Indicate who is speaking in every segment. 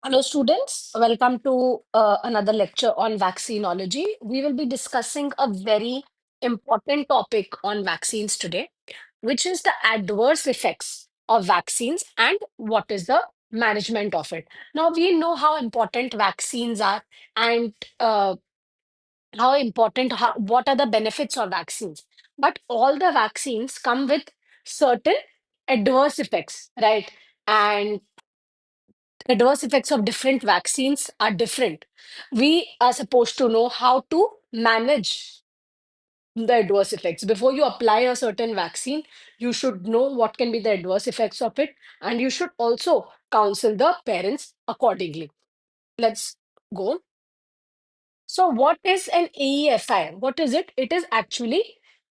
Speaker 1: Hello, students. Welcome to another lecture on vaccinology. We will be discussing a very important topic on vaccines today, which is the adverse effects of vaccines and what is the management of it. Now, we know how important vaccines are and what are the benefits of vaccines. But all the vaccines come with certain adverse effects, right? And adverse effects of different vaccines are different. We are supposed to know how to manage the adverse effects. Before you apply a certain vaccine, you should know what can be the adverse effects of it, and you should also counsel the parents accordingly. Let's go. So, what is an AEFI? What is it? It is actually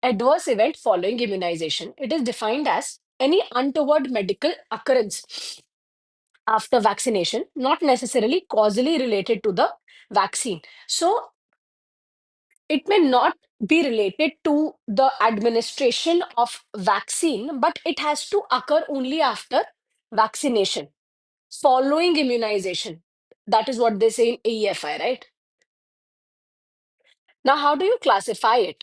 Speaker 1: adverse event following immunization. It is defined as any untoward medical occurrence after vaccination, not necessarily causally related to the vaccine. So it may not be related to the administration of vaccine, but it has to occur only after vaccination, following immunization. That is what they say in AEFI, right? Now, how do you classify it?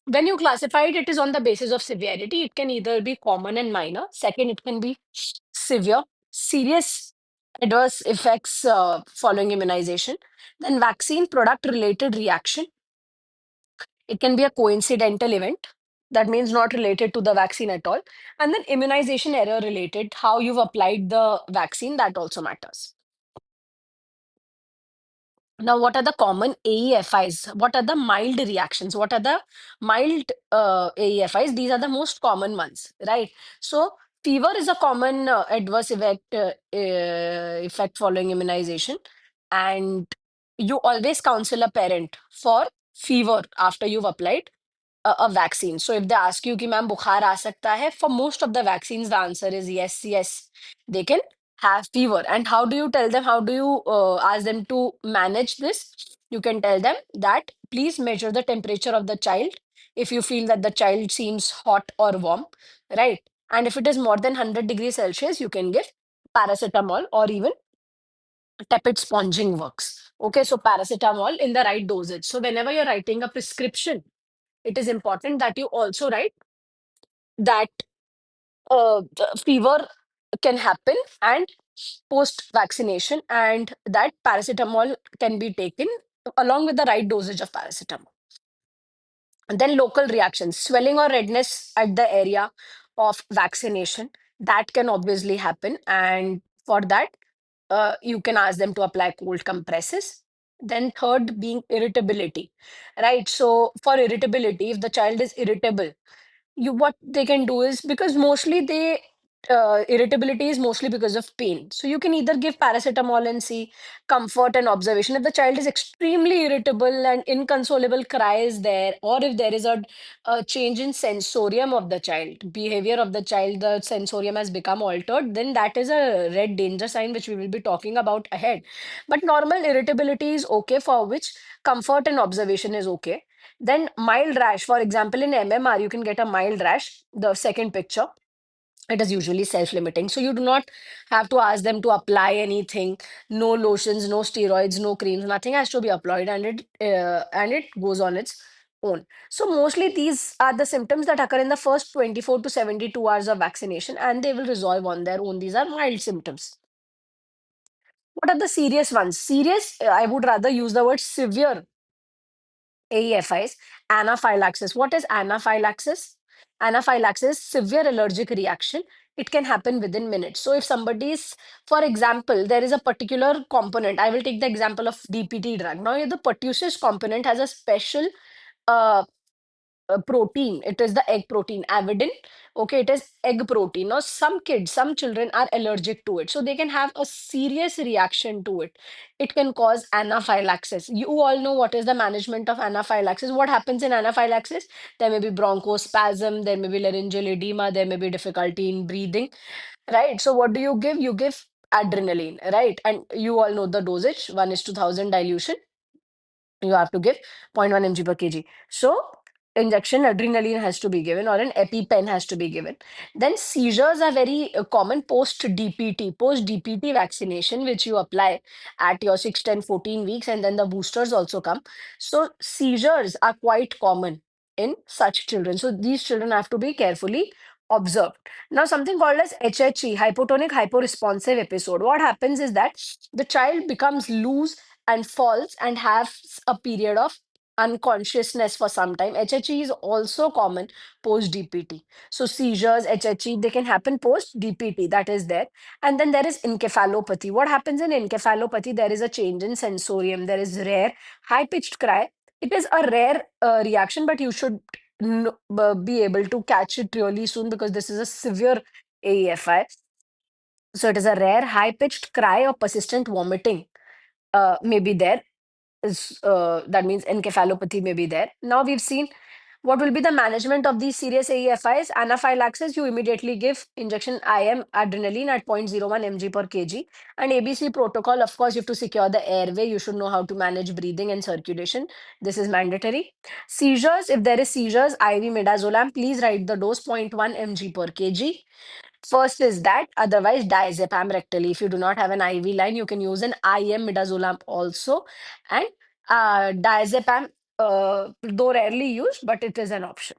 Speaker 1: When you classify it, it is on the basis of severity. It can either be common and minor. Second, it can be severe, serious adverse effects following immunization. Then, vaccine product related reaction. It can be a coincidental event. That means not related to the vaccine at all. And then, immunization error related, how you've applied the vaccine, that also matters. Now, what are the common AEFIs? What are the mild reactions? What are the mild AEFIs? These are the most common ones, right? So, fever is a common adverse effect following immunization, and you always counsel a parent for fever after you've applied a vaccine. So, if they ask you, कि ma'am बुखार आ सकता है, for most of the vaccines, the answer is yes, yes, they can have fever. And how do you tell them? How do you ask them to manage this? You can tell them that please measure the temperature of the child if you feel that the child seems hot or warm, right? And if it is more than 100 degrees Celsius, you can give paracetamol or even tepid sponging works. Okay, so paracetamol in the right dosage. So whenever you're writing a prescription, it is important that you also write that the fever can happen and post vaccination, and that paracetamol can be taken along with the right dosage of paracetamol. And then local reactions, swelling or redness at the area of vaccination, that can obviously happen. And for that, you can ask them to apply cold compresses. Then, third being irritability, right? So, for irritability, if the child is irritable, you what they can do is, because mostly they irritability is mostly because of pain, so you can either give paracetamol and see comfort and observation. If the child is extremely irritable and inconsolable cry is there, or if there is a change in sensorium of the child, behavior of the child, the sensorium has become altered, then that is a red danger sign which we will be talking about ahead. But normal irritability is okay, for which comfort and observation is okay. Then mild rash, for example, in MMR, you can get a mild rash. The second picture, it is usually self-limiting. So you do not have to ask them to apply anything. No lotions, no steroids, no creams, nothing has to be applied, and it goes on its own. So mostly these are the symptoms that occur in the first 24 to 72 hours of vaccination, and they will resolve on their own. These are mild symptoms. What are the serious ones? Serious, I would rather use the word severe AEFIs, anaphylaxis. What is anaphylaxis? Anaphylaxis, severe allergic reaction. It can happen within minutes. So, if somebody is, for example, there is a particular component, I will take the example of DPT drug. Now, the pertussis component has a special uh, protein. It is the egg protein, avidin. Okay, it is egg protein. Now, some children are allergic to it, so they can have a serious reaction to it. It can cause anaphylaxis. You all know what is the management of anaphylaxis. What happens in anaphylaxis? There may be bronchospasm, there may be laryngeal edema, there may be difficulty in breathing, right? So, what do you give? You give adrenaline, right? And you all know the dosage, 1 is to 1000 dilution. You have to give 0.1 mg per kg. So, injection, adrenaline has to be given, or an EpiPen has to be given. Then seizures are very common post DPT, post DPT vaccination, which you apply at your 6, 10, 14 weeks, and then the boosters also come. So seizures are quite common in such children. So these children have to be carefully observed. Now, something called as HHE, hypotonic hyporesponsive episode. What happens is that the child becomes loose and falls and has a period of unconsciousness for some time. HHE is also common post DPT. So seizures, HHE, they can happen post DPT. That is there. And then there is encephalopathy. What happens in encephalopathy? There is a change in sensorium. There is rare high pitched cry. It is a rare reaction, but you should be able to catch it really soon because this is a severe AEFI. So it is a rare high pitched cry or persistent vomiting may be there. Is that means encephalopathy may be there. Now we've seen what will be the management of these serious AEFIs. Anaphylaxis, you immediately give injection IM adrenaline at 0.01 mg per kg. And ABC protocol, of course, you have to secure the airway. You should know how to manage breathing and circulation. This is mandatory. Seizures, if there is seizures, IV midazolam, please write the dose 0.1 mg per kg. First is that, otherwise diazepam rectally. If you do not have an IV line, you can use an IM midazolam also. And diazepam, though rarely used, but it is an option.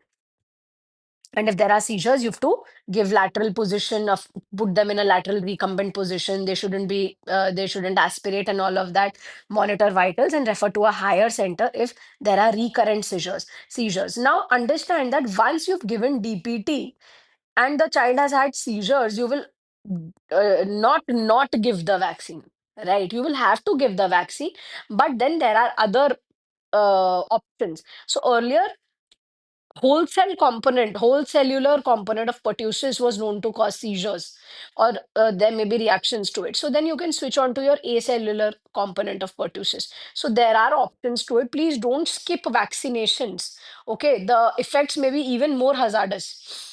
Speaker 1: And if there are seizures, you have to give lateral position of put them in a lateral recumbent position. They shouldn't aspirate and all of that. Monitor vitals and refer to a higher center if there are recurrent seizures. Now understand that once you've given DPT, and the child has had seizures, you will not give the vaccine, right? You will have to give the vaccine, but then there are other options. So earlier, whole cellular component of pertussis was known to cause seizures, or there may be reactions to it. So then you can switch on to your acellular component of pertussis. So there are options to it. Please don't skip vaccinations. Okay, the effects may be even more hazardous.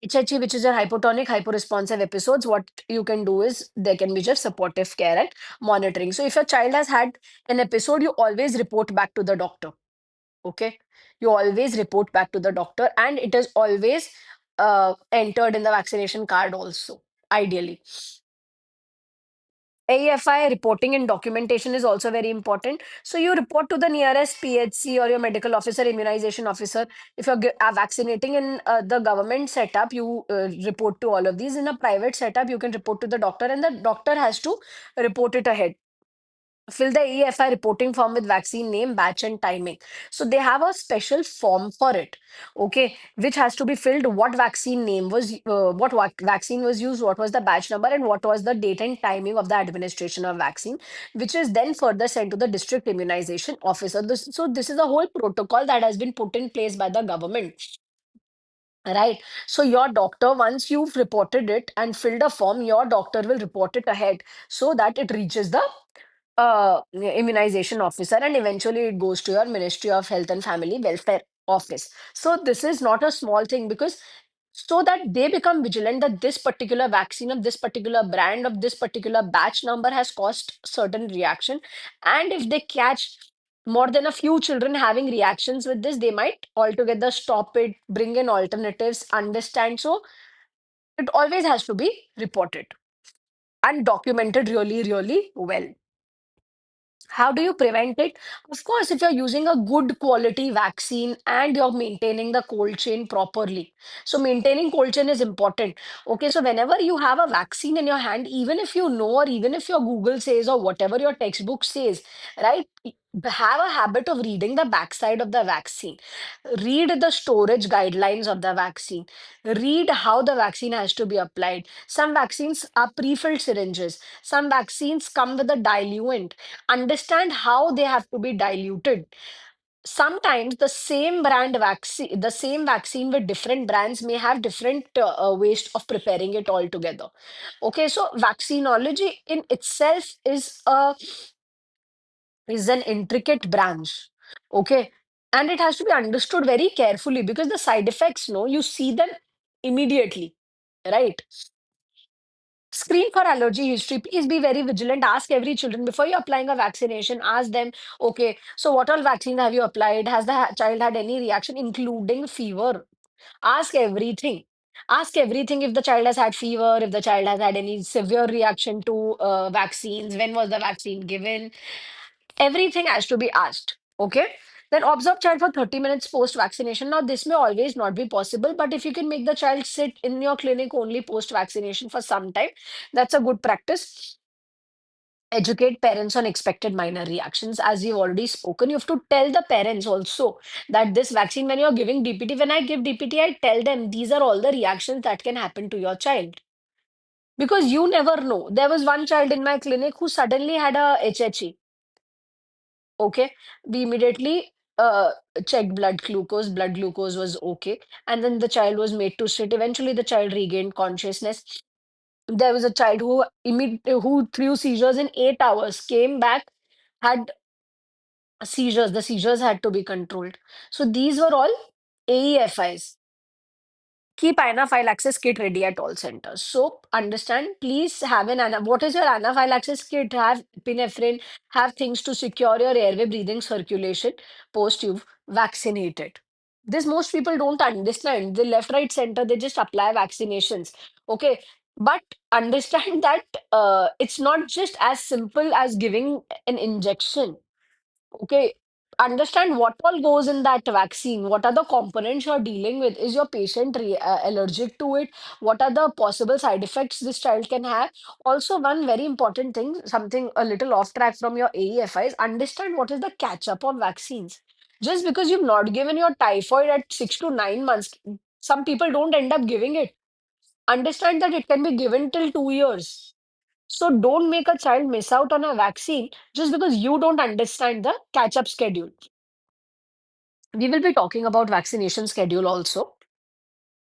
Speaker 1: HHE, which is your hypotonic hyporesponsive episodes, what you can do is there can be just supportive care and monitoring. So if your child has had an episode, you always report back to the doctor. Okay, you always report back to the doctor, and it is always entered in the vaccination card also, ideally. AEFI reporting and documentation is also very important. So you report to the nearest PHC or your medical officer, immunization officer. If you're vaccinating in the government setup, you report to all of these. In a private setup, you can report to the doctor, and the doctor has to report it ahead. Fill the EFI reporting form with vaccine name, batch, and timing. So they have a special form for it, okay, which has to be filled. What vaccine name was, vaccine was used, what was the batch number, and what was the date and timing of the administration of vaccine, which is then further sent to the district immunization officer. So this is a whole protocol that has been put in place by the government. Right. So your doctor, once you've reported it and filled a form, your doctor will report it ahead so that it reaches the immunization officer, and eventually it goes to your Ministry of Health and Family Welfare office. So this is not a small thing, because so that they become vigilant that this particular vaccine of this particular brand of this particular batch number has caused certain reaction, and if they catch more than a few children having reactions with this, they might altogether stop it, bring in alternatives, understand. So it always has to be reported and documented really, really well. How do you prevent it? Of course, if you're using a good quality vaccine and you're maintaining the cold chain properly. So, maintaining cold chain is important. Okay, so whenever you have a vaccine in your hand, even if you know, or even if your Google says, or whatever your textbook says, right? Have a habit of reading the backside of the vaccine. Read the storage guidelines of the vaccine. Read how the vaccine has to be applied. Some vaccines are pre-filled syringes. Some vaccines come with a diluent. Understand how they have to be diluted. Sometimes the same vaccine with different brands may have different ways of preparing it all together. Okay, so vaccinology in itself is an intricate branch. Okay, and it has to be understood very carefully, because the side effects, no, you see them immediately, right? screen for allergy history. Please be very vigilant. Ask every children before you're applying a vaccination. Ask them, okay, so what all vaccine have you applied? Has the child had any reaction, including fever? Ask everything. Ask everything if the child has had fever, if the child has had any severe reaction to vaccines, when was the vaccine given. Everything has to be asked. Okay. Then observe child for 30 minutes post vaccination. Now, this may always not be possible, but if you can make the child sit in your clinic only post vaccination for some time, that's a good practice. Educate parents on expected minor reactions. As you've already spoken, you have to tell the parents also that this vaccine, when you're giving DPT, when I give DPT, I tell them these are all the reactions that can happen to your child. Because you never know. There was one child in my clinic who suddenly had a HHE. Okay. We immediately checked blood glucose was okay. And then the child was made to sit. Eventually, the child regained consciousness. There was a child who threw seizures in 8 hours, came back, had seizures. The seizures had to be controlled. So these were all AEFIs. Keep anaphylaxis kit ready at all centers. So understand, please have what is your anaphylaxis kit? Have epinephrine, have things to secure your airway breathing circulation post you've vaccinated. This most people don't understand. The left, right, center, they just apply vaccinations. Okay. But understand that it's not just as simple as giving an injection. Okay, understand what all goes in that vaccine. What are the components you're dealing with? Is your patient allergic to it? What are the possible side effects this child can have? Also, one very important thing, something a little off track from your AEFI is understand what is the catch up on vaccines. Just because you've not given your typhoid at 6 to 9 months, some people don't end up giving it. Understand that it can be given till 2 years. So don't make a child miss out on a vaccine just because you don't understand the catch-up schedule. We will be talking about vaccination schedule also.